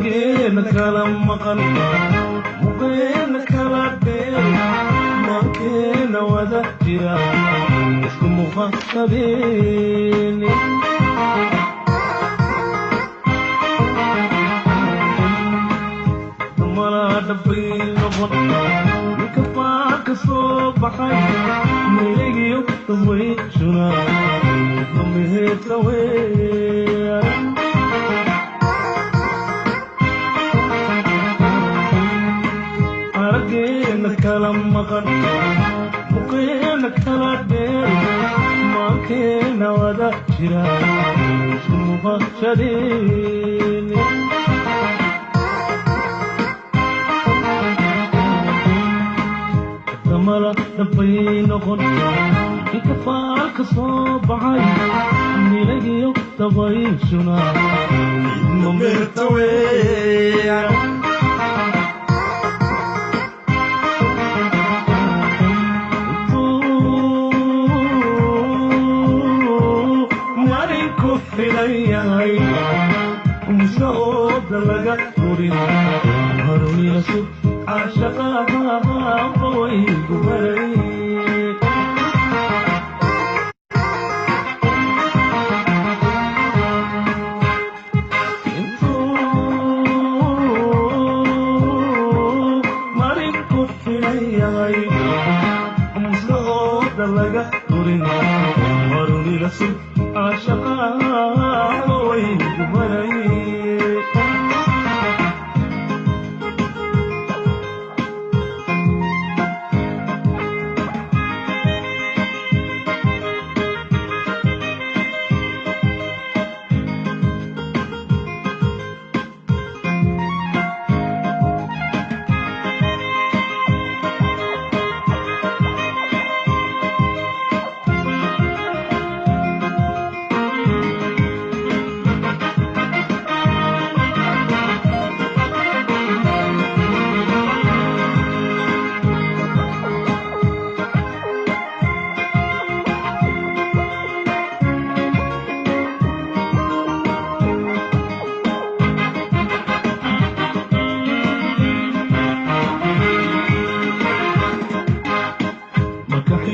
أرجينا كلام مقن مقينا كلام دير ما كنا وذا جرا اسكم مخاطبين مرا دبي نبض مكفاك صباحي مليو تبوي شنا ضمي توي أرجينا كلام مقن مقينا كلام دير ما كنا وذا جرا اسكم مخاطبين ملا دبي نقول كفاك صباحي مليو تبوي شنا ضمي توي لقى نوري هروني لسوق عاشقها قوي قبري انتو مارين كفي لي مصود لقى نوري هروني لسوق عاشقها قوي قبري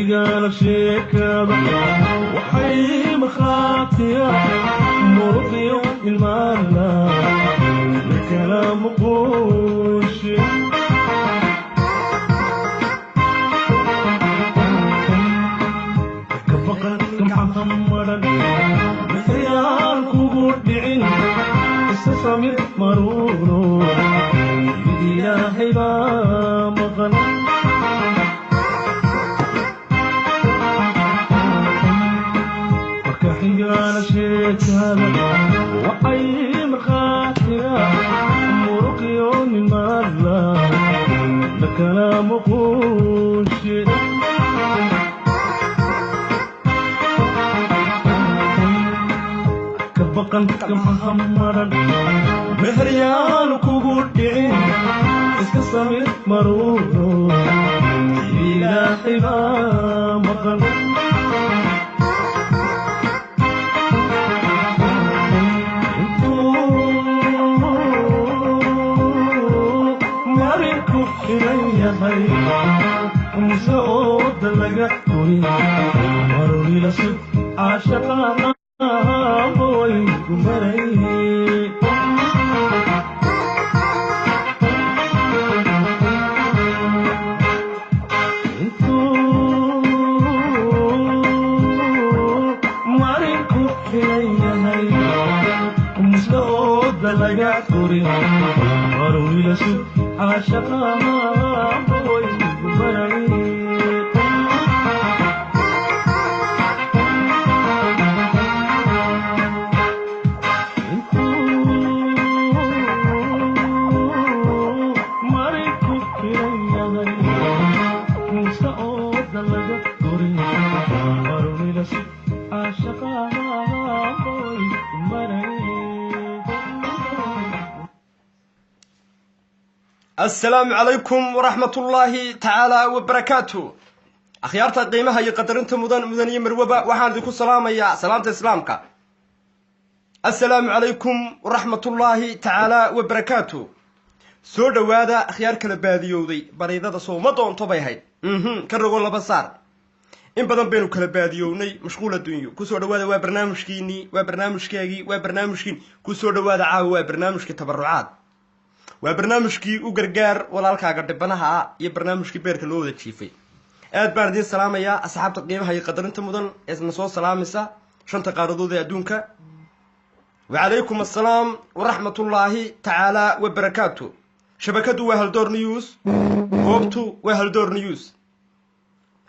قال شيكابة وحي مخاطية مرضي المالا لكلام قوش كفقت كم حمرا بخيال كودعين استسامر مرورو يدي يا حبا مغنى قال شيكابة وحي مخاطية مرضي المالا لكلام قوش كبقن كم حمرا مهريان كودعين اسكسامي مرورو إلى حبا مغن مسعود لقى نوري مروني لسوق عاشقها قوي قمري انتو ماريكو حيا هاي مسعود لقى نوري مروني لسوق عاشقها قوي قمري السلام عليكم ورحمة الله تعالى وبركاته. أخيارتا قيمها يقدرنت مدن مدنية مروبة وحان ذكو سلام يا سلامة إسلامك. السلام عليكم ورحمة الله تعالى وبركاته. سو دوادا أخيار كلا باديودي بريدة صومة طبيعي كرغون لبصار إن بدن بينو كلا باديوني مشغولة الدنيا كسو دوادا وبرنامج كيني وبرنامج كيجي وبرنامج كين كسو دوادا عاو وبرنامج كتبرعات وبرنامج كي وقرقار ولا لك قد بناها يبرنامج كي بيرك لو ذا تشيفي aad baan idin salaamayaa asxaabta qiimaha iyo qadarinta mudan isna soo salaamaysa shanta qaaradood ee adduunka وعليكم السلام ورحمة الله تعالى وبركاته. شبكة وهالدور نيوز قوبتو وهالدور نيوز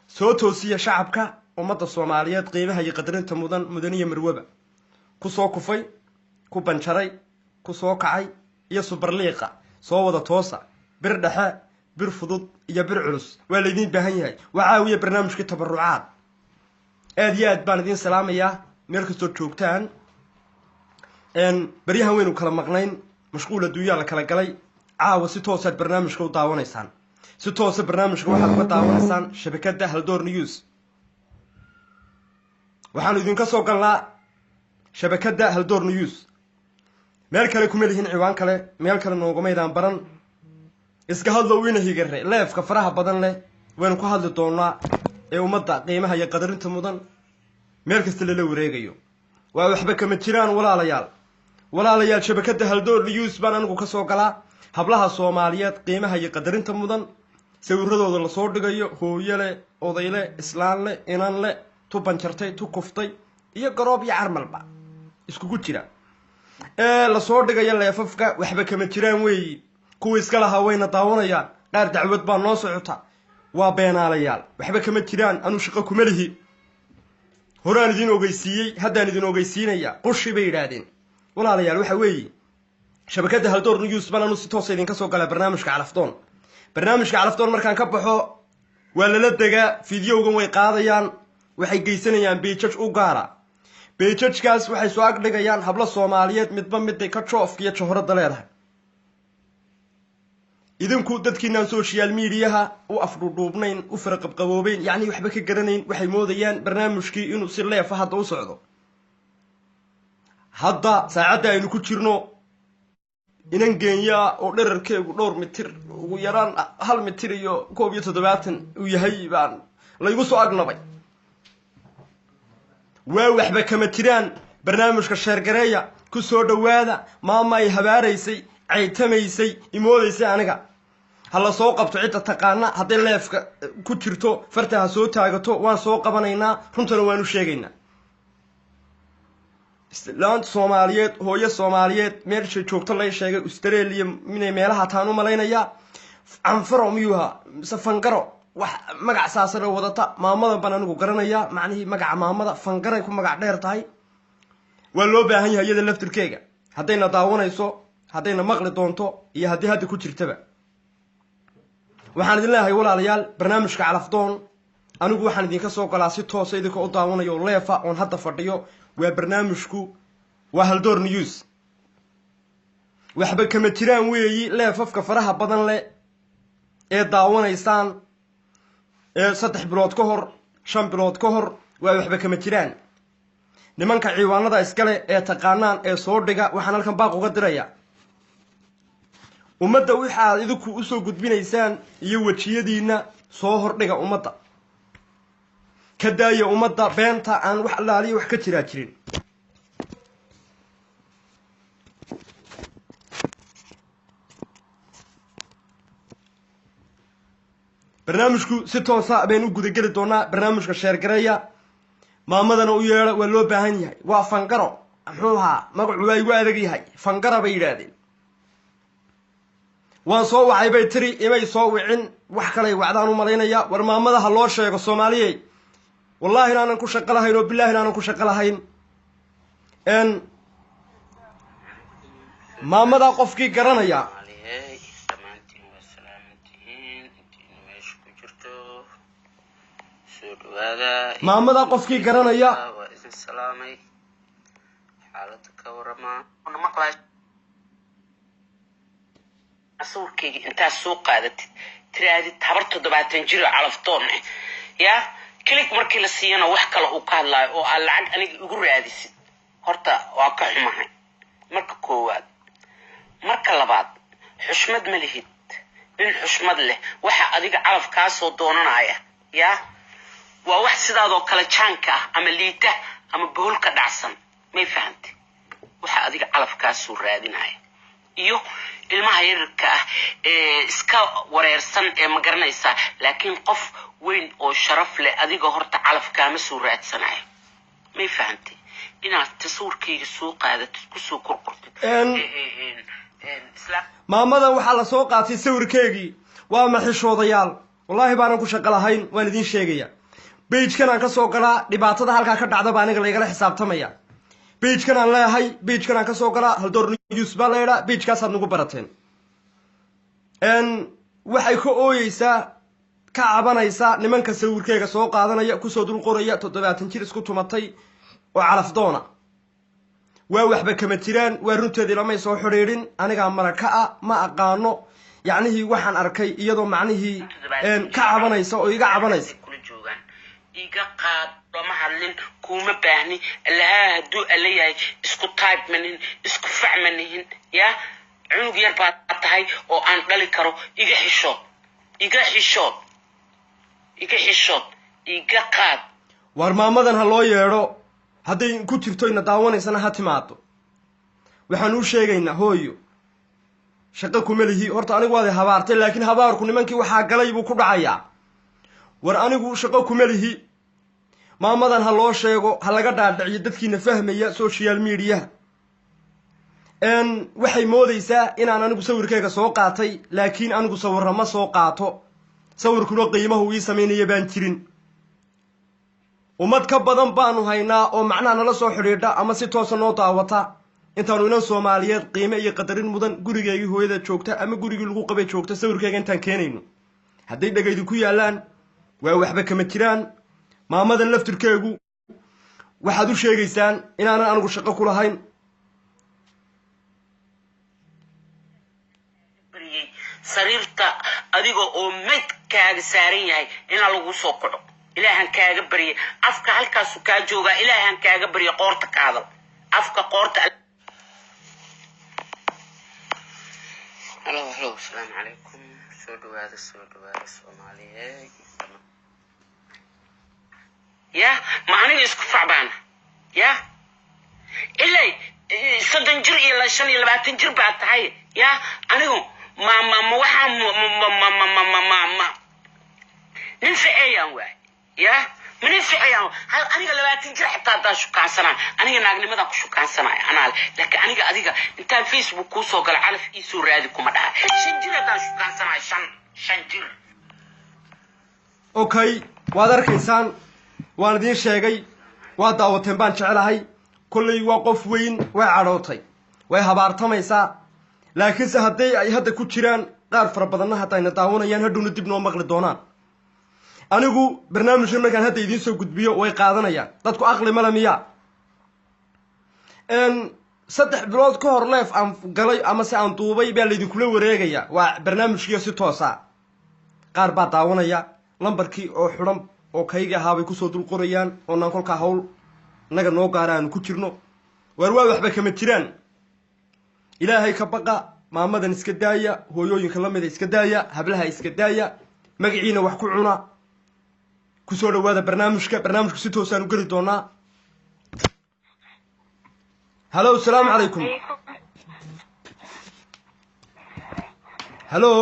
صوتو سيا شعبك ومدى الصوماليات قيمها يقدرين تمودن مدنية مروبة كسو كفي كو بنشري كسو كعي يسو برليقة صوودة توسع بردحاء برفضض يا برعرس والذين بهنيهاي وعاوية برنامج كتبرعات آديات باندين سلام يا ميركزو تشوكتان إن بريها وين وكلا مقنين مشغولة دويا لكلا قلي عاوة ستوسة برنامج كو داوانيسان ستوسة برنامج كو واحد داوانيسان شبكة ده هالدور نيوز وحانو يدين كسو قال لا شبكة ده هالدور نيوز ميالكا لكم يليهن عوان كلا ميالكا لنوغو ميدان بران اسكا هادلو وين هي قرري ليف كفراها بدن لي وين كو هادلو دونلا ايو مدى قيمها يقدرين تمودن ميالكا استلالو ريغيو وحبكا متيران ولا ليال شبكة هالدور نيوز بان أنكو كسو قلا hablaha Soomaaliyeed qiimaha iyo qadarinta mudan sawirradooda la soo dhigayo hooyale odayle islaanle inanle tu banjartay tu kuftay iyo garoob iyo armalba isku jira la soo dhigayo leefafka waxba kama jiraan weey kuwa iska laha wayna daawanayaan qaar dacwad baa noo socota waa beenaalayaal waxba kama jiraan anu shaqo kuma lihi horaan idin ogeysiiyay haddaan idin ogeysiinaya qoshi bay yiraahdeen walaalayaal waxa weey شبكة هالدور نيوز بنا نص توصيلين كسوق على برنامج علفتون مركان كبحو ولا لدقة فيديو قوي قاضيان وحي قيسنيان بيتشج وقارا بيتشج كاس وحي سواق دقيان حبلا الصوماليات متبمدي كتشوف كي شهرة دليلها إذن كو دادكينا سوشيال ميدياها وأفرودوبنين وفرق بقبوبين يعني وحبك قرنين وحي موديان برنامج كي إنو سير فهد وصعدو هدا ساعدا إنو كتشيرنو inan geenya oo dherarkeegu dhowr mitir ugu yaraan 1 mitir iyo 170 uu yahay baan la igu soo agnabay waa waxba kama tiraan barnaamijka sheergareeya ku soo dhawaada maama ay habaaraysay caytamaysay imoodaysay aniga hala soo qabto cid taqaana haday leefka ku jirto fartaha soo taagato waan soo qabanaynaa runtana waanu sheegaynaa laan Soomaaliyeed hooyo Soomaaliyeed meesha joogto la sheegay Australia minay meelaha taan u maleynaya anfaro miyuha safangaro wax magac saasana wadata maamada baan anigu garanaya macnaheedu magaca maamada fangaray ku magac dheer tahay waa loo baahan yahay iyada laftirkeega hadayna daawanayso hadayna maqli doonto iyo hadii hadda ku jirtaba waxaan idin leeyahay walaalayaal barnaamijka calafdoon anigu waxaan idin ka soo galaa si toos ah idinka u daawanayo leefa oo hadda fadhiyo وبرنامجكو وهالدور نيوز وحبا كما تيران ويي ليفافكا فراها بدن لي ee daawanaysaan ee 3 bilood ka hor 5 bilood ka hor waxba kama jiraan nimanka ciiwaanada iskale ee taqaanaan ee soo dhiga waxaan halkan baaq uga diraya ummadda waxa idinku u soo gudbinaysaan iyo wajiyadiina soo hordhiga ummadda كداية ومضى بينتا عن وح الله عليه وح كتير أجرين برنامجكو 6 ساعة بين وجود جل دونا برنامجك الشركية ما مدنا ويا ولو بهني هاي وفنقرة محوها ما قعوا يقعدوا هاي فنقرة بيرادين وصوا عيبتري إما يصوا عن وحكلي وعدانو مرينا يا ورما مدها الله شيء الصومالي والله أنا نكون شغالهين وبالله أنا نكون شغالهين إن ما مدى قفكي قرنا يا ما مدى قفكي قرنا يا سلامي حالتك ورما أسوقي أنت السوق هذا ترى تبرت دبعت تنجر على فطون يا كليك مركي لسيانا وحكا له وقال لا أو العق أنا يقول راديس horta waa ka xumahay marka koowaad. marka labaad xushmad ma lihid. nin xushmad leh waxa adiga calaf kaa soo doonanaya yaa waa wax sidaadoo kale jaanka ah ama liita ama boholka dhacsan. may fahantay waxa adiga calaf kaa soo raadinaya iyo ilmaha yarka ah iska wareersan ma garanaysaa laakiin qof weyn oo sharaf leh adiga horta calaf kaama soo raadsanayo. may fahantay inaad tasawirkayga soo qaadato ku soo korkortid maamadan waxaa la soo qaatay sawirkeygii waa maxishoodayaal wallaahi baanan ku shaqo lahayn waan idiin sheegaya beijkan aan ka soo galaa dhibaatada halkaa ka dhacda baa aniga laygala xisaabtamaya beijkan aan leeyahay beijkan aan ka soo galaa haldoor news baa leedhaa beijkaasaad nagu barateen waxay ka ooyeysaa ka cabanaysaa nimanka sawirkeyga soo qaadanaya kusoo dul qoraya 70 jir isku tumatay oo calaf doona waa waxba kama jiraan waa runteedii lamay soo xidhiidhin anigaa maraka ah ma aqaano yacnihii waxaan arkay iyadoo macnihii ka cabanaysa oo iga cabanaysa iga qaad lama hadlin kuma baahni allaha hadduu alla yahay isku type manin isku fac manihin yaa cunug yar baad tahay oo aan dhali karo iga xishood iga qaad war maamadan ha loo yeedho hadday ku jirto ina daawanaysana ha timaado waxaan u sheegaynaa hooyo shaqo kuma lihi horta anigu waad habaartay laakiin habaarku nimankii waxaa galay buu ku dhacayaa war anigu shaqo kuma lihi maamadan ha loo sheego ha laga dhaadhiciyo dadkiina fahmaya social media waxay moodaysaa inaan anigu sawirkeyga soo qaatay laakiin anigu sawirra ma soo qaato sawirkuna qiimahu ii samaynaya baan jirin ummad ka badan baanu haynaa oo macnaha nala soo xidhiidha ama si toosa noo daawata intaanu inan soomaaliyeed qiime iyo qadarin mudan gurigeygii hooyada joogta ama gurigii lagu qabay joogta sawirkeyga intaan keenayno hadday dhegaydi ku yaallaan waa waxba kama jiraan maamadan laftirkeegu waxaad u sheegaysaan inaanan anigu shaqo ku lahayn sariirta adiga oo maydkaaga saaran yahay inaa lagu soo kaco ilaahan kaaga barya afka halkaasu kaa joogaa ilaahan kaaga barya qoorta ka hadal afka qoorta halo asalaamu calaykum soo dhawaada soomaaliyeed ya ma aniga isku facbaana ya ilay 30 jir iyo 25 jir baa tahay ya anigu ma waxaa nin ficayaan waay ya من فعيان أنا قال لا تنجح حتى شكان سنة أنا ناقل ماذا شكان سنة أنا لكن أنا قاعد أنت الفيسبوك كوسو قال عارف إيسو رادكم ده شنجر هذا شكان سنة شنجر أوكي وادرك إنسان والدين شيء وهذا وتنبان شعلهاي كل يوقف وين وعروتي وهبارتهم يسا لكن سهدي أي هذا كتيران قارف ربنا حتى ينتهون ينهدون الدبنا مغلد دونان anigu barnaamijkan markaan hadda idiin soo gudbiyo way qaadanayaan dadku aqli ma lamiya saddex bilood ka hor leef aan galay ama si aan duubay baa laydinkula wareegaya waa barnaamijkiyo si toosa qaar baa daawanaya lambarkii oo xidhan oo kayga ahaa bay kusoo dul qorayaan oo naan kolkaa hawl naga noo gaaraanu ku jirno waar waa waxba kama jiraan ilaahay ka baqa maamadan iska daaya hooyooyinka lamida iska daaya hablaha iska daaya magaciina wax ku cuna kusoo dhawaada barnaamijku si toosaan u geli doonaa halo asalaamu calaykum halo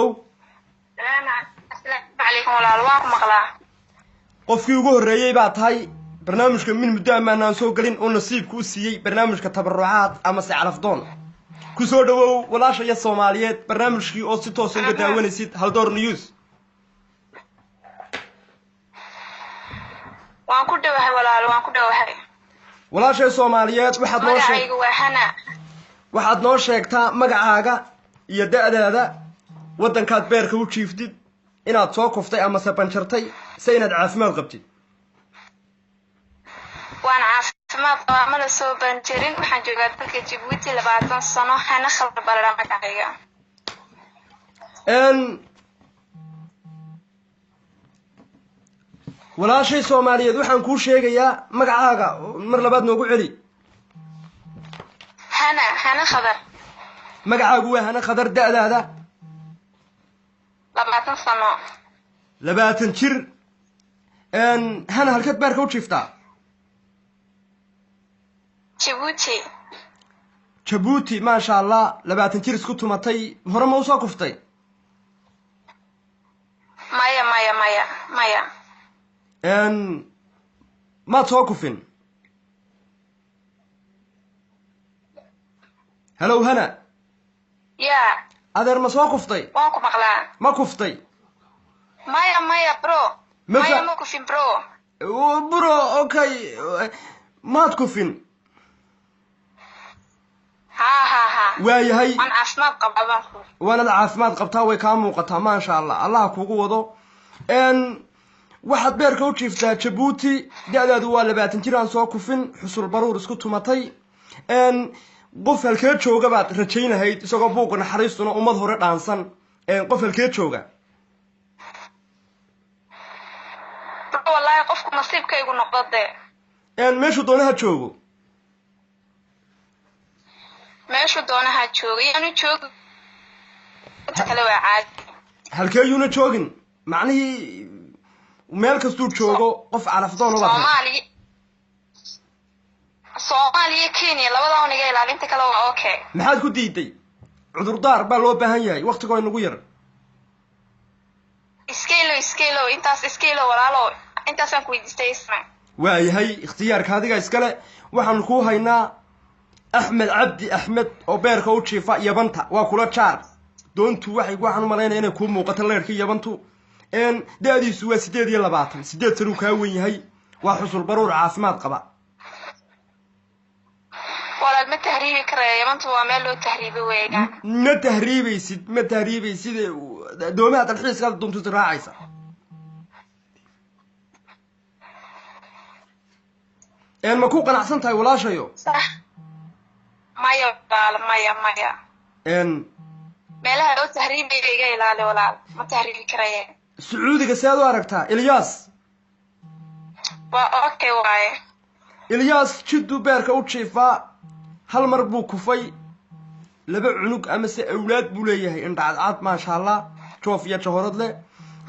qofkii ugu horreeyey baa tahay barnaamijka min muddo amaanaan soo gelin oo nasiibku u siiyey barnaamijka tabarucaad ama se calafdoon kusoo dhawow walaashaya soomaaliyeed barnaamijkii oo si toosa uga daawanaysid haldoor news waan ku dhawahay walaalo waan ku dhawahay walaashay soomaaliyeed waxaad noo sheegtaa magacaaga iyo da'daada waddankaad beerka u jiiftid inaad soo kuftay ama se banjartay se inaad caafimaad qabtid waan caafimaad qabaa mana soo banjarin waxaan joogaa dalka Djibouti 20 sano hana khalbala magacayga walaashay soomaaliyeed waxaan kuu sheegayaa magacaaga mar labaad noogu celi هنا خضر magacaagu waa hana khadar da'daada 20 sano 20 jir hana halkeed beerka u jiiftaa Djibouti ma sha Allah 20 jir isku tumatay hore ma u soo kuftay maya ma soo kufin hello hana ya adeer ma soo kuftay waan ku maqlaa ma kuftay maya bro maya ma kufin bro okay maad kufin ha waayahay waan caafimaad qabaa waana caafimaad qabtaa way ka muuqataa ma sha Allah Allah kugu wado waxaad beerka u jiiftaa Djibouti da'daadu waa 20 jir aan soo kufin xusul baruur isku tumatay qof halkee jooga baad rajaynahayd isagoo buuq naxariistuna ummad hore dhaansan qof halkee jooga wallahi qofku nasiibkaygu noqdade meeshu doonaha joogo yaani joogo kale waa caadi halkee yuna joogin macnihii meel kastuu joogo qof carafdoon oo Soomaaliya Kenya labada aniga ilaalinta kale waa okay maxaad ku diiday cudurdaar baa loo baahan yahay waqtiga inagu yar iskaylo intaas walaalo intaas aan ku weydiistay isma waayahay ikhtiyaarka adiga iskale waxaan ku haynaa Ahmed Abdi Ahmed oo beerka u jiifa yabanta waa kula jaar doontu waxaan u maleynaa inay ku muuqato leerkii yabantu daadiisu waa 28 sano ka weyn yahay waa xusul baruur caafimaad qaba wala ma tahriibi karay yabantu waa meel loo tahriibo weeyga ma tahriibaysid doomaha dalxiiska doontu raacaysa ma ku qanacsan tahay walaashayo maya meelaha loo tahriibiga iga ilaali walaal ma tahriibi karay Sacuudiga saad u aragtaa Ilyas waa okay waaye Ilyas jiddu beerka u jiifa hal mar buu kufay laba cunug ama se awlaad buu leeyahay indhacad ma sha Allah joof iyo jahorad leh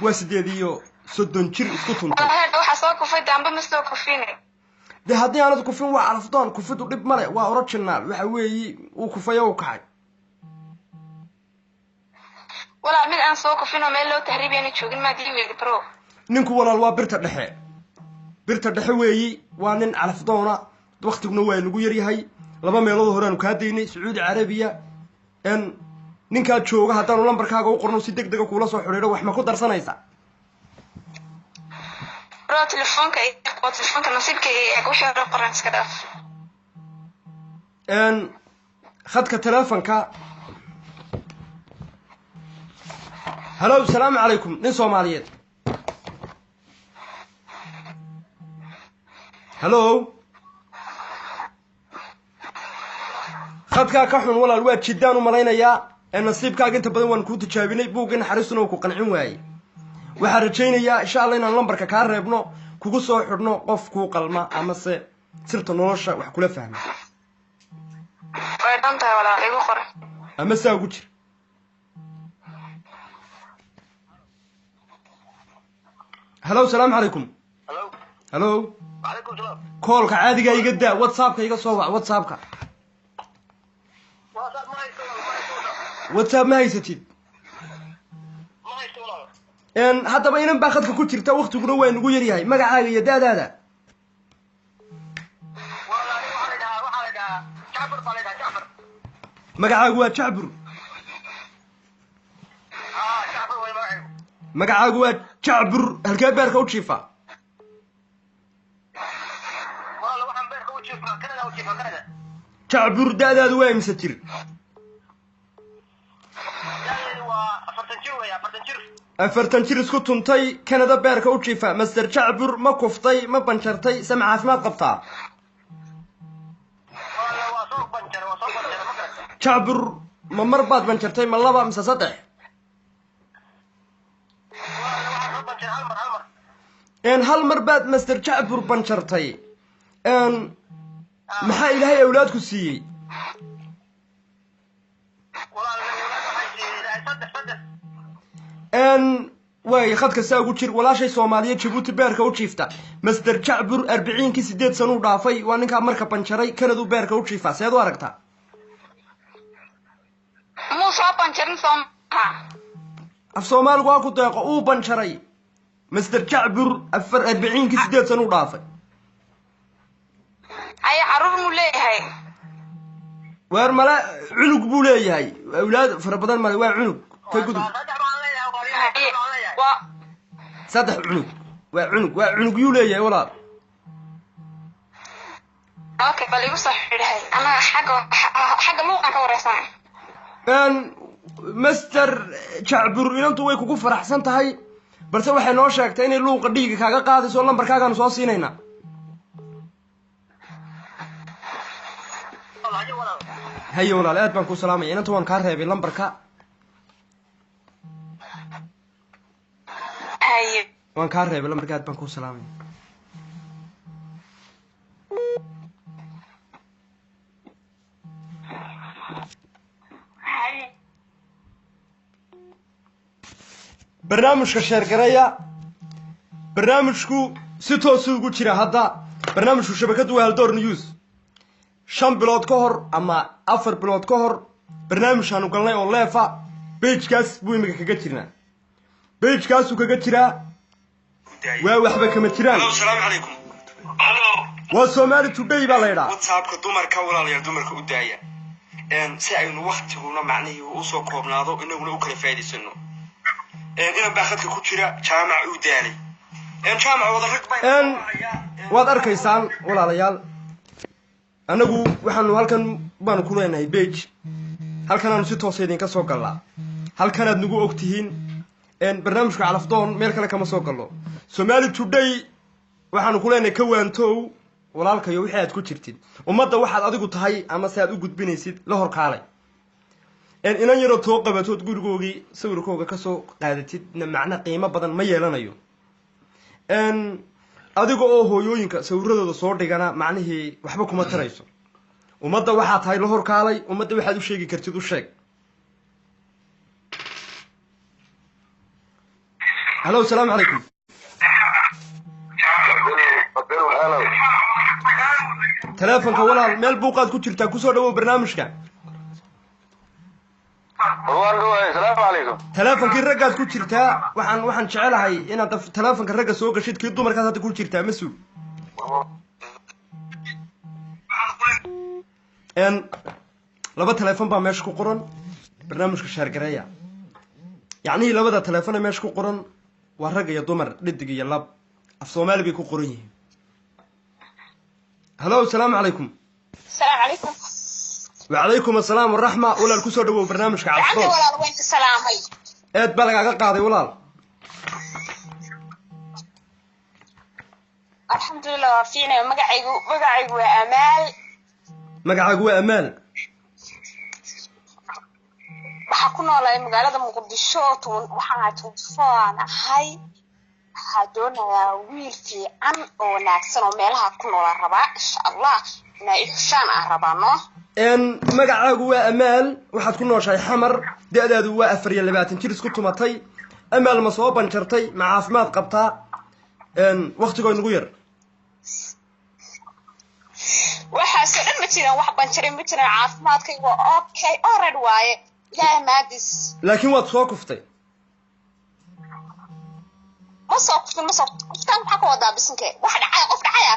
waa 30 jir isku tuntay waxa soo kufay damba ma soo kufine de haddii aanad kufin waa carafdoon kufidu dhib male waa original waxa weeyi uu kufay oo kacay wala mid aan soo kufino meel loo tahriibiyay joogin ma diiweed bro ninku walaal waa birta dhexe weeyi waa nin carafdoona waqtiguna waa lagu yar yahay laba meelood hore aanu ka deynay Sacuudi Carabiya ninka jooga haddaan lambarkaaga u qorno si degdeg ah kula soo xiriiro wax ma ku darsanaysa bro telefoonka nasiibkayga ee ku xiro qoran iska dhaaf khadka telefoonka hello السلام عليكم nin Soomaaliyeed hello khadka ka xun walaal waa jidaan u maleynaya nasiibkaaga inta badan waan ku tijaabinay buugin xariisuna oo ku qancin waayay waxaan rajaynayaa insha Allah inaan lambarka ka reebno kugu soo xidhno qof ku qalma ama se sirta nolosha wax kula fahmo way dhantahay walaal igu qor ama saa ugu jir hello السلام عليكم hello وعليكم السلام كولك عادي iga daa WhatsApp-ka iga soo wac WhatsApp-ka WhatsApp ma haysatid haddaba inan baa khadka ku jirta waqtiguna waa nagu yar yahay magacaaga iyo daadaada magacaagu waa Jacbur magacaagu waa Jacbur halkee beerka u jiifa Jacbur daadaadu waa imsa jir afartan jir isku tuntay Canada beerka u jiifa Master Jacbur ma kuftay ma banjartay sam caafimaad qabtaa Jacbur ma mar baad banjartay ma laba mise saddex hal mar baad Master Jacbur banjartay maxaa ilaahay awlaad ku siiyey واي خدك ساقو جير ولا شيء سومالية جيبوتي بيركا وجيفتا مستر جعبر 40 كي 8 سنو dhaafay waa ninka marka banjaray kanadu beerka u jiifa seed u aragtaa muu soo banjarin Soomaha af Soomaaligu waa ku deeqo uu banjaray مستر جعبر 40 كي 8 سنو dhaafay ay caruur mu leeyahay weer mala cunug buu leeyahay awlaad fara badan mala waa cunug ka gudub saddex waa cunug yuu leeyahay walaal okay bal igu soo xidhay ana xagga luuqan ka wareysan master jacbur inantu way kugu faraxsan tahay balse waxay noo sheegtay inay luuqa dhiiga kaaga qaadayso lambarkaagaan soo siinayna haye walaal aad baan ku salaamay inantu waan kaa reebay lambarka waan kaa reebay lambarka aad baan ku salaamay barnaamijka sheergaraya barnaamijku si toos ugu jira hadda barnaamijku shabakadu waa Haldoor News 5 bilood ka hor ama 4 bilood ka hor barnaamijkaanu galnay oo leefa page-kaas buu imiga kaga jirnaa page-kaas uu kaga jiraa waa waxba kama jiraan assalaamu calaykum waa Somali Today baa la yiraahdaa WhatsApp-ka dumarka walaalayaal dumarka u daaya si aynu waqtiguna macnaheedu u soo koobnaado inaguna u kala faa'iideysano ina baaxadka ku jira jaamac u daalay jaamac wada rag bay waad arkaysaan walaalayaal anagu waxaanu halkan baan ku leenahay page halkan aanu si toos idin ka soo galnaa halkan aad nagu ogtihiin barnaamijka calafdoon meel kale kama soo galno Somali Today waxaanu ku leenahay ka waantow walaalkayo wixii aad ku jirtid ummadda waxaad adigu tahay ama si aad u gudbinaysid la hor kaalay inan yaro too qabatood gurigoogii sawirkooga ka soo qaadatidna macna qiimo badan ma yeelanayo adiga oo hooyooyinka sawiradooda soo dhigana macnihii waxba kuma tarayso ummadda waxaa tahay la hor kaalay ummadda waxaad u sheegi kartid u sheeg halo assalaamu calaykum telefonka walaal meel buuqaad ku jirtaa kusoo dhawow barnaamijka السلام عليكم telefonkii raggaad ku jirtaa waxaan jecelahay inaad telefonka ragga soo gashid kii dumarkaas hadda ku jirtaa masuul laba telefon baa meesha ku qoran barnaamijka sheergareeya yacnihii labada telefon ee meesha ku qoran waa rag iyo dumar dhidig iyo lab af Soomaali bay ku qoran yihiin halo assalaamu calaykum السلام عليكم وعليكم السلام والرحمة ولا الكسر دو برنامج عندي كعصفور ولا وين سلامي إد بلغ قاضي ولا الحمد لله فينا مقعيقو أمال مقعقوا أمال waxaa ku noolay magaalada Muqdisho waxaan tuufaan ahay waxaa doonayaa wiil fiican oo wanaagsan oo meelaha ku nool rabaa insha Allah inay xushaan aan rabaano مقعقوا أمال waxaad ku nooshahay xamar da'daadu waa 24 jir isku tumatay أمال ma soo banjartay ma caafimaad qabtaa waqtiga nagu yar waxaa soo dhan ma jiraan wax banjaray ma jiraan caafimaadkaygu waa okay already waaye ilaahay maadis laakiin waad soo kuftay ma soo kuftan maxaa ka wadaa bisinke wax dhacay qof dhacaya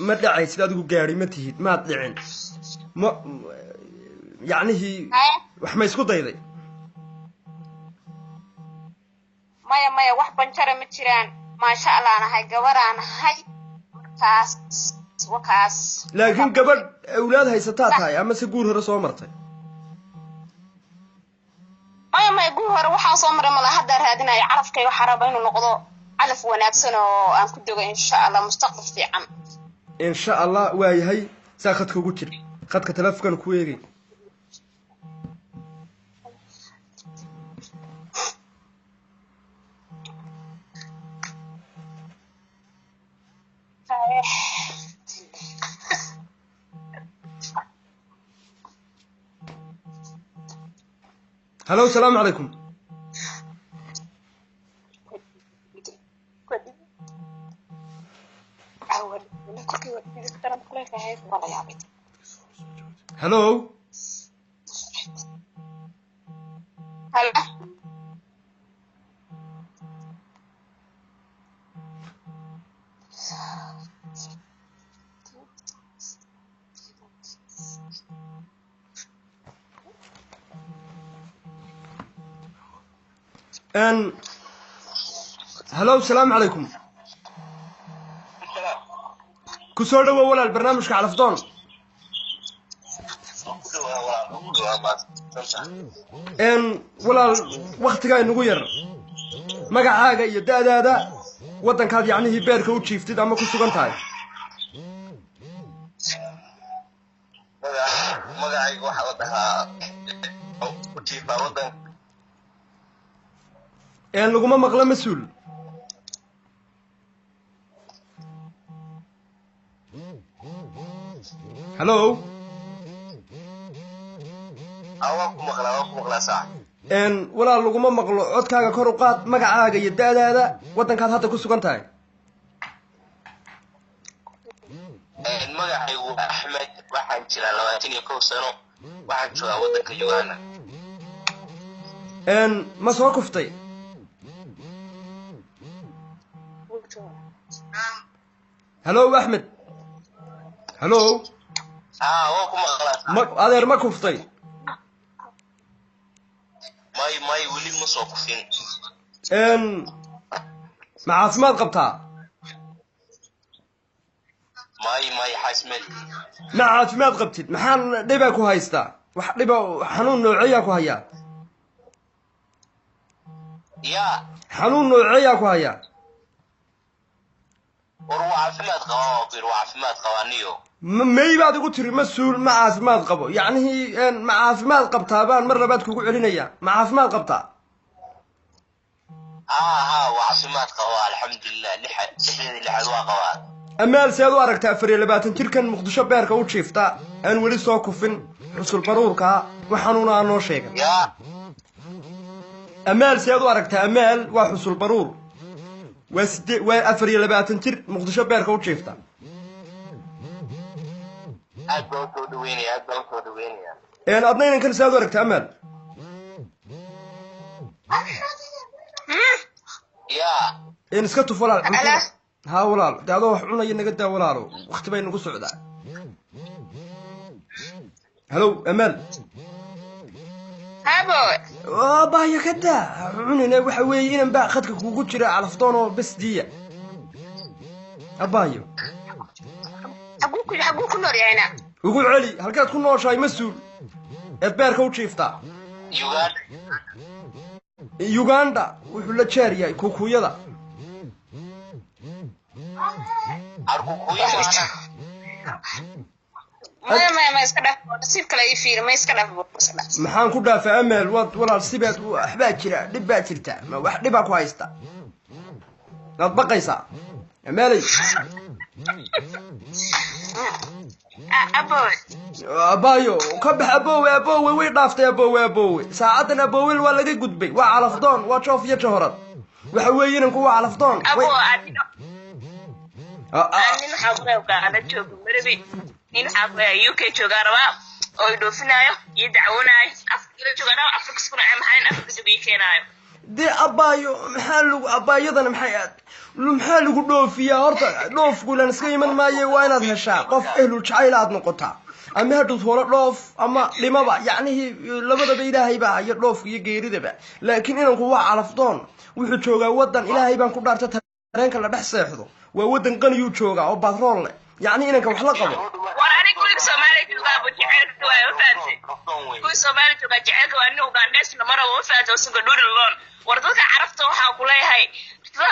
ما dhacay sida adigu gaari ma tihid ma dhicin ma yacnihi wax ma isku dayday maya wax banjara ma jiraan maasha Allah anahay gabaraan ahay markaas wakaas laakiin gabadh awlaad haysataa tahay ama si guur hore soo martay maya guur hore waxaan soo maray malaha hadda raadinaya calafkay waxa raba inuu noqdo calaf wanaagsan oo aan ku dogo insha Allah mustaqbal fiican insha Allah waayahay saaqadka ugu jir qadka telefoonka ku eegay هلو السلام عليكم. هلو هلو السلام عليكم. كسور دوا ولا البرنامج كعلفدون. ولا وقت جاي نغير مقعاga iyo daadaada wadankaad yacni beerka u jiiftid ama ku sugan tahay. magacaygu waxa la dhahaa u jiifaa wadan laguma maqlo mas-uul. هلو ku maqlaa sax ولا لغuma maqlo codkaaga kor u qaad magacaaga iyo daadaada wadankaad hadda ku sugan tahay. magacaygu Axmed waxaan jiraa 21 sano waxaan joogaa wadanka Uganda. ma soo kuftay. هلو أحمد. هلو waa ku maqlaa adeer ma kuftay. may weli ma soo kufin. ma caafimaad qabtaa. may xasmed ma caafimaad qabtid maxaan dhibaa ku haystaa wax dhiba xanuun nooceeyaa ku hayaa. yaa xanuun nooceeyaa ku hayaa. war caafimaad qabaniyo may baad igu tiri mas-uul ma caafimaad qabo yacnihii ma caafimaad qabtaa baan mar labaad kugu celinaya ma caafimaad qabtaa. waa caafimaad qaba alxamdulilah lixaad waa qabaa. amaal seed u aragtaa 24 jirkan muqdisho beerka u jiifta aan weli soo kufin xusul baruurka waxanuuna aan noo sheegay. amaal seed u aragtaa amaal waa xusul baruur waa 24 jir muqdisho beerka u jiifta. aad baan soo dhaweynaya adna inankan seed u aragtaa amaal. iska tuf walaal ها walaal daado wax cunaya naga daa walaalo waqti bay nagu socdaa. هلو أمال. بايا كدا عوننا وحوي إن بقى خدك وجرى على فطانه بس دية. أبايو. أقول نور يعني. وقول علي هل كانت تكون نور شاي مسؤول. أتبارك وتشيفتا. يوغندا وحلا شارية كوكويا ذا. ما يسكده نصيب كلا يفير ما يسكده maxaan ku dhaafay amaal walaal sibaad waxbaa jira dhib baa jirta ma wax dhib ku haysta aad baqaysaa amaalay abaayo ka bax aboowe way dhaaftay aboowe saacadan aboowe waa laga gudbay waa calafdoon waa joof iyo jahorad waxa weeyeen ku waa calafdoon nin xaqooga ana joogo marbi nin xaqooga UK jooga rabaa oo doofinayo iyo dacwanaay afkira jooga Afrika isku nacay maxaan Afrika jooga keenayo de abaayo abaayadan maxaa lagu dhoofiyaa horta dhoofku lan iska iman maayo waa inaad heshaa qof ehlu jacayl aad noqotaa ama haduu hore dhoof ama dhimaba yacni labadaba ilaahay baa iyo dhoofka iyo geeridaba laakiin inanku waa calafdoon wuxuu joogaa wadan ilaahay baan ku dhaartay tareenka la dhex seexdo waa wadan qaniyu jooga oo batrool leh يعني إنك وحلا قبل. وأنا كل سومالي جوا بجعلك وفاتي. كل سومالي جوا جعلك وأنه قال ناس مرة وفاتي وسوق دور اللون. وردك عرفته وحاولي هاي.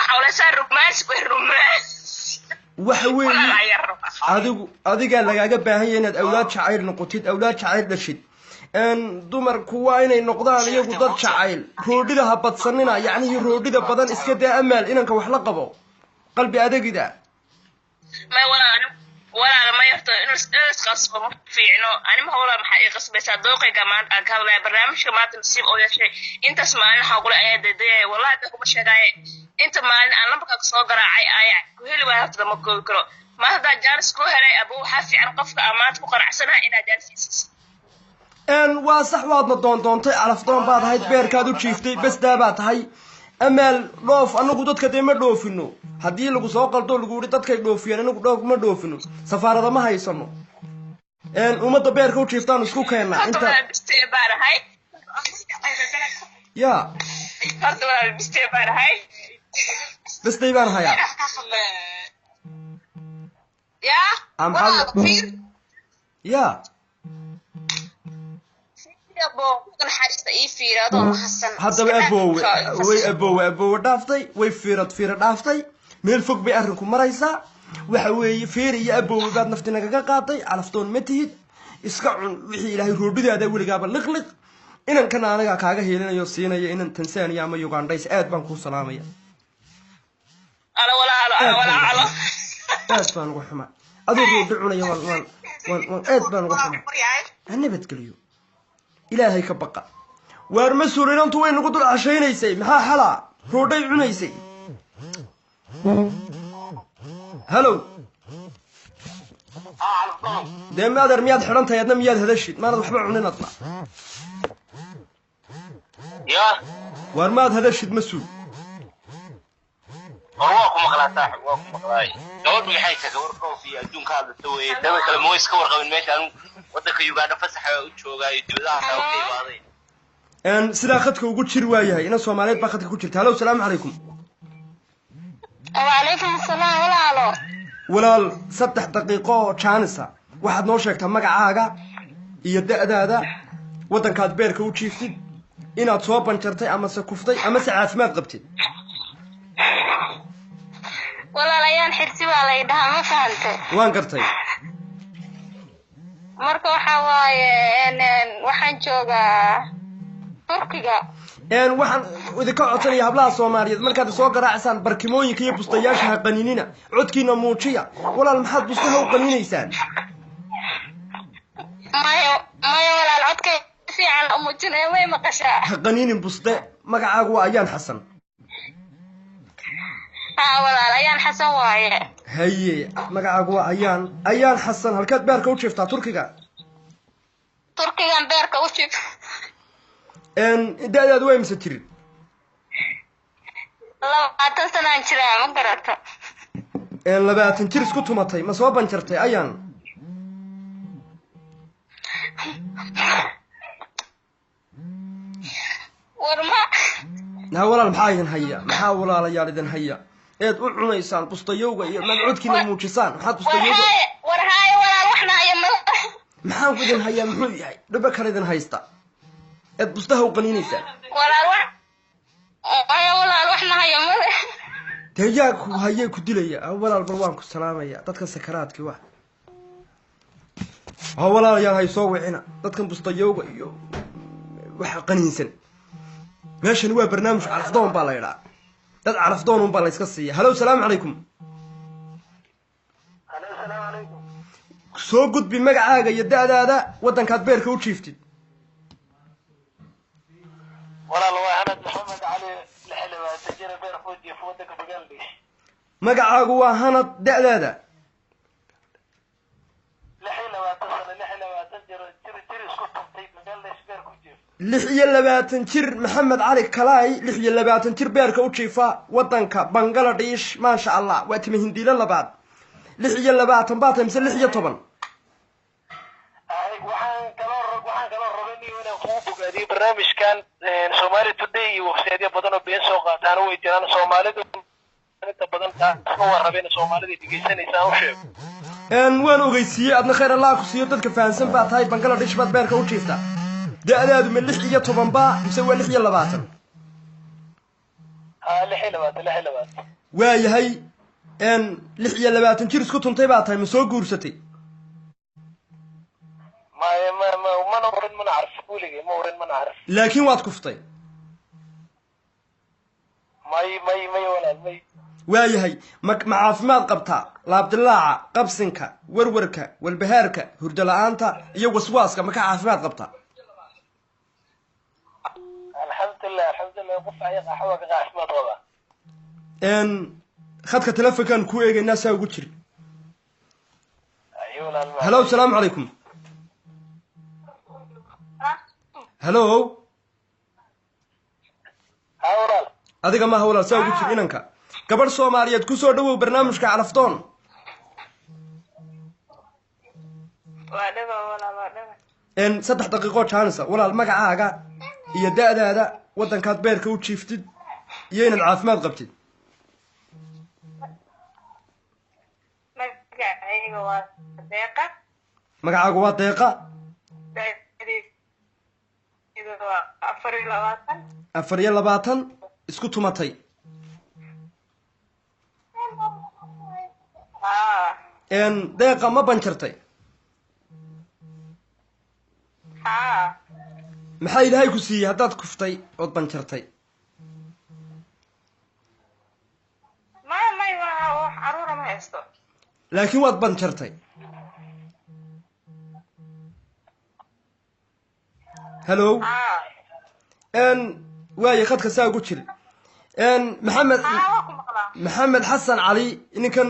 حاولي صار رماس والرماس. وحوي. أديك قال لك أجاب هي إن أولاد شعير نقطيت أولاد شعير لشيد. إن دمر كواين النقطة اللي يقدر شعير. رودي ده هبط صننا يعني رودي ده بدن إسكت أمل إنك وحلا قبل. قلبي أديك ده. ما ولا ولا ما يفتح إنه قصب فيعنو أنا ما هو ما حقيقة بس أدوقي كمان أكمل برنامج كمان تنسيب أو شيء أنت اسمعني هقول أيه دي والله ده مش هاي أنت ما أنا بقى صغر عي كل واحد لما كل ما هذا جالس كل هاي أبوه حافي عن قفك أمات وقرع سنة إلى جالس waa sax waadna doontay calafdoon baad ahayd beerkaad u jiiftay bes daabaad tahay amaal dhoof anagu dadka dee ma dhoofino haddii lagu soo qaldo lagu yidhi dadkay dhoofiyeen anagu dhoof ma dhoofino safaarada ma haysano ummadda beerka u jiiftaan isku keennaa inta ya bestay baan hayaa ya haddaba aboowe dhaaftay way fiira dhaaftay meel fog bay arrinku maraysaa waxa weeye fiir iyo aboowe baad nafti nagaga qaaday calafdoon ma tihid iska cun wixii ilaahay roodhidaada weligaaba liqliq inankana anagaa kaaga heelinayo siinaya inan tansaaniya ama ugandhays aad baan kuu salaamaya aad baan uga xumaa aduu roodhi cunaya waan aad baan uga xumaa ha nabadgeliyo ilaahay ka baqa waar mas-uul inantu way nagu dul cashaynaysay maxaa xalaa roodhay cunaysay hallow dee maadeer miyaad xidhan tahay adna miyaad hadashid maanad waxba cunin adna waar maad hadashid mas-uul waa ku maqlaa saaxib waa ku maqlaay gabadh magacaysa gabadh dhoof iyo adduunka hadlata weye daba kale ma way iska warqabin meesha anu waddanka Uganda fasaxa u joogaayo dibadaha ka imaaday sidaa khadka ugu jir waayahay ina Soomaaliyeed baa khadka ku jirta hallow salaamu calaykum وعليكم السلام walaal 3 daqiiqo oo jaanisa waxaad noo sheegtaa magacaaga iyo da'daada waddankaad beerka u jiiftid inaad soo banjartay ama se kuftay ama se caafimaad qabtid walaalayaan xirsi baa la yidhahaa ma fahantay waan gartay marka waxa waaye waxaan joogaa Turkiga waxaan idinka codsanaya hablaha Soomaaliyeed markaad soo garaacsan barkimooyinka iyo bustayaasha ha qaninina codkiina muujiya walaal maxaad bustaha u qaninaysaan mayo walaal codka fiican u muujinay way maqashaa ha qaninin buste magacaagu waa Ayaan Xasan walaal Ayaan Xasan waaye haye magacaagu waa Ayaan Xasan halkaad beerka u jiiftaa Turkigan beerka u jiif da'daadu way mise jirin 20 sanaan jiraa ma garata 20 jir isku tumatay ma soo banjartay Ayaan warma walaal maxaa idin haya maxaa walaalayaal idin haya eed u cunaysaan bustayowga iyo magcudkiina muujisaan maxaad bustayowga warhaay walaal waxna haya maxaan idin haya muxuu yahay dhaba kale idin haysta eed bustaha u qaniinaysaan walaal waxna haya male dee yaa ku hayee ku dilaya walaal bal waan ku salaamaya dadka sakaraadkii wax walaalayaal hay soo wicina dadkan bustayowga iyo waxa qaniinsan meeshani waa barnaamij calafdoon baa la yidhaa dad calafdoon un baa la iska siiya hallow salaamu calaykum soo gudbi magacaaga iyo da'daada waddankaad beerka u jiiftid walaal waa Hanad Maxamed Cali lixlaba tajira beer foodi waddanka Bangladesh magacaagu waa Hanad da'daada لحية لباتن جير محمد علي كلاي لحية لباتن جير بيرك وشيفا ودنك بنغلاديش ما شاء الله واتمه هندي لبعض لحية لباتن باتن مثل لحية طبعا waxaan kala rabay inaan ku bogaadiyo barnaamijkan Soomaali Today waqtiyo badan oo been soo qaataan way jiraan Soomaalidu inta badan taas oo rabeen Soomaalida dhigeysanaysa oo sheeg waan ogeysiiyay adna khayr Allah ku siiyo dadka fahansan baa tahay Bangladesh baad beerka u jiifta da'daadu ma 16 baa mise waa 26 26 waayahay 26 jir isku tuntay baa tahay ma soo guursatay ما نورن ما نعرف قولي ما ورن ما نعرف لكن واد كفتي ماي ولا ماي waayahay ma caafimaad qabtaa laabdilaaca qabsinka warwarka walbahaarka hurdo la-aanta iyo waswaaska ma ka caafimaad qabtaa alxamdulilah alxamdulilah qof ayaga xawa ka caafimaad qaba khadka telefonkan ku eegaynaa saa ugu jiri ayuuna halo asalaamu calaykum halo hawlaal adiga maaha walaal saa ugu jir inanka gabadh soomaaliyeed ku soo dhawow barnaamijka calafdoon waa dhaba walaal waa dhaba 3 daqiiqo jaanisa walaal magacaaga iyo da-daada waddankaad beerka u jiiftid iyo inaad caafimaad qabtid magacayga waa deeqa magacaagu waa deeqa da'daydu waa 24 24 isku tumatay deeqa ma banjartay haa maxaa ilaahay ku siiyey haddaad kuftay ood banjartay may waa wax caruura ma haysto laakiin waad banjartay hello haa waaye khadka saa ugu jiri maxamed waa ku maqlaa maxamed xasan cali ninkan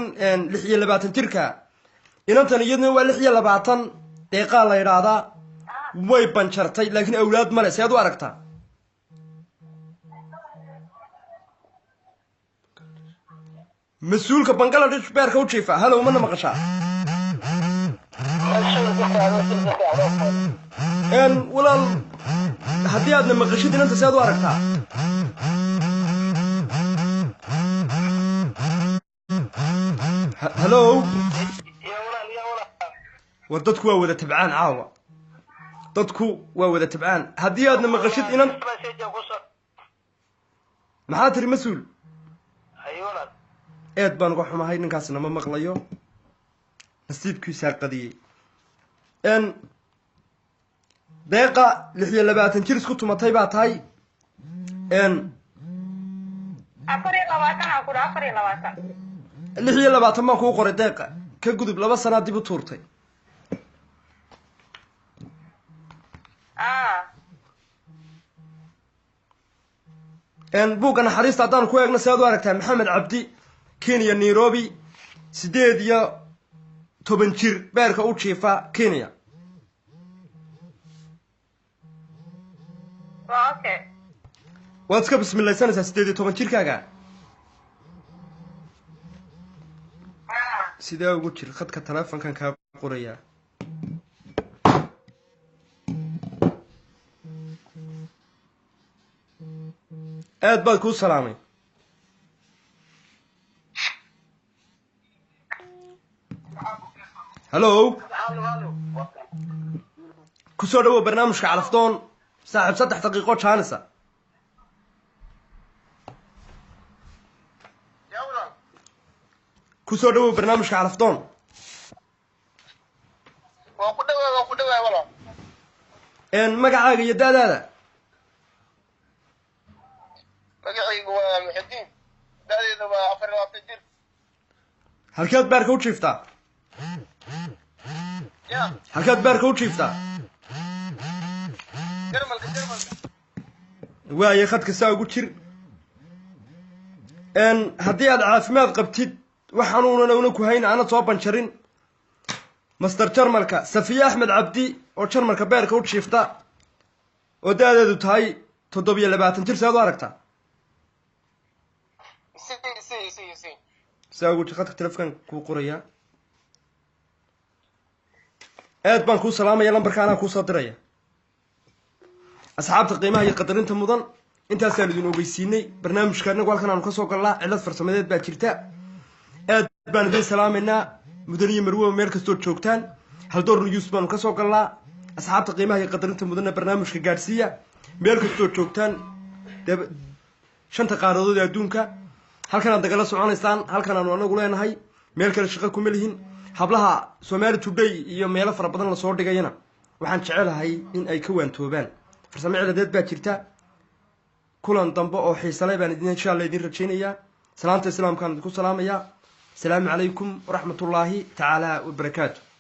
26 jirka inantan iyaduna waa 26 deeqaa la yidhaahdaa way banjartay laakiin awlaad male seed u aragtaa mas-uulka bangaladesh beerka u jiifa halow mana maqashaa walaal haddii aadna maqashid inanta seed u aragtaa halo war dadku waa wada tabcaan caawa dadku waa wada tabcaan haddii aadna maqashid inan maxaa tiri mas-uul ayuuna eed baan uga xumahay ninkaasna ma maqlayo nasiibkiisaa qadiyey deeqa 26 jir isku tumatay baa tahay 26 baan kuu qoray deeqa ka gudub 2 sanaa dib u tuurtay buugga naxariista haddaan ku eegno sead u aragtaa maxamed cabdi kenya nairobi 18 jir beerka u jiifa kenya okay waad iska bismilaysanaysaa 18 jirkaaga sidee ugu jir khadka telefonkan kaa qorayaa aad baad kuu salaamay halo ku soo dhawow barnaamijka calafdoon saaxiib 3 daqiiqo jaanisa ku soo dhawow barnaamijka calafdoon waa ku dhawaay walaal magacaaga iyo da-daada magacaygu waa muxidiin da'deedu waa 24 jir halkeed beerka u jiiftaa ya halkeed beerka u jiiftaa jarmalka waaye khadka saa ugu jir haddii aad caafimaad qabtid waxaanuunan una ku hayn aanad soo banjarin master jarmalka safiye axmed cabdi oo jarmalka beerka u jiifta oo da-deedu tahay 27 jir sead u aragtaa saa ugu jir khadka telefonkan kuu qorayaa aad baan kuu salaamaya lambarka anaa kuu soo diraya asxaabta qiimaha iyo qadarinta mudan intaasaan idin ogeysiinay barnaamijka inagu halkan aanu ka soo galnaa cillad farsamadeed baa jirta aad baan idin salaamaynaa mudan iyo marwoba meel kastood joogtaan haldoor news baanu ka soo galnaa asxaabta qiimaha iyo qadarinta mudanna barnaamijka gaadhsiiya meel kastood joogtaan dee 5 qaaradood ee adduunka halkan aad nagala soconaysaan halkan aanu anagu leenahay meel kale shaqo kuma lihin hablaha Somali Today iyo meelo fara badan la soo dhigayna waxaan jecelahay in ay ka waantoobaan farsamo ciladeed baa jirta kulan dambe oo xiiso leh baan idin insha Allah idin rajaynayaa سلامة السلام كان كل سلام يا السلام عليكم ورحمة الله تعالى وبركاته.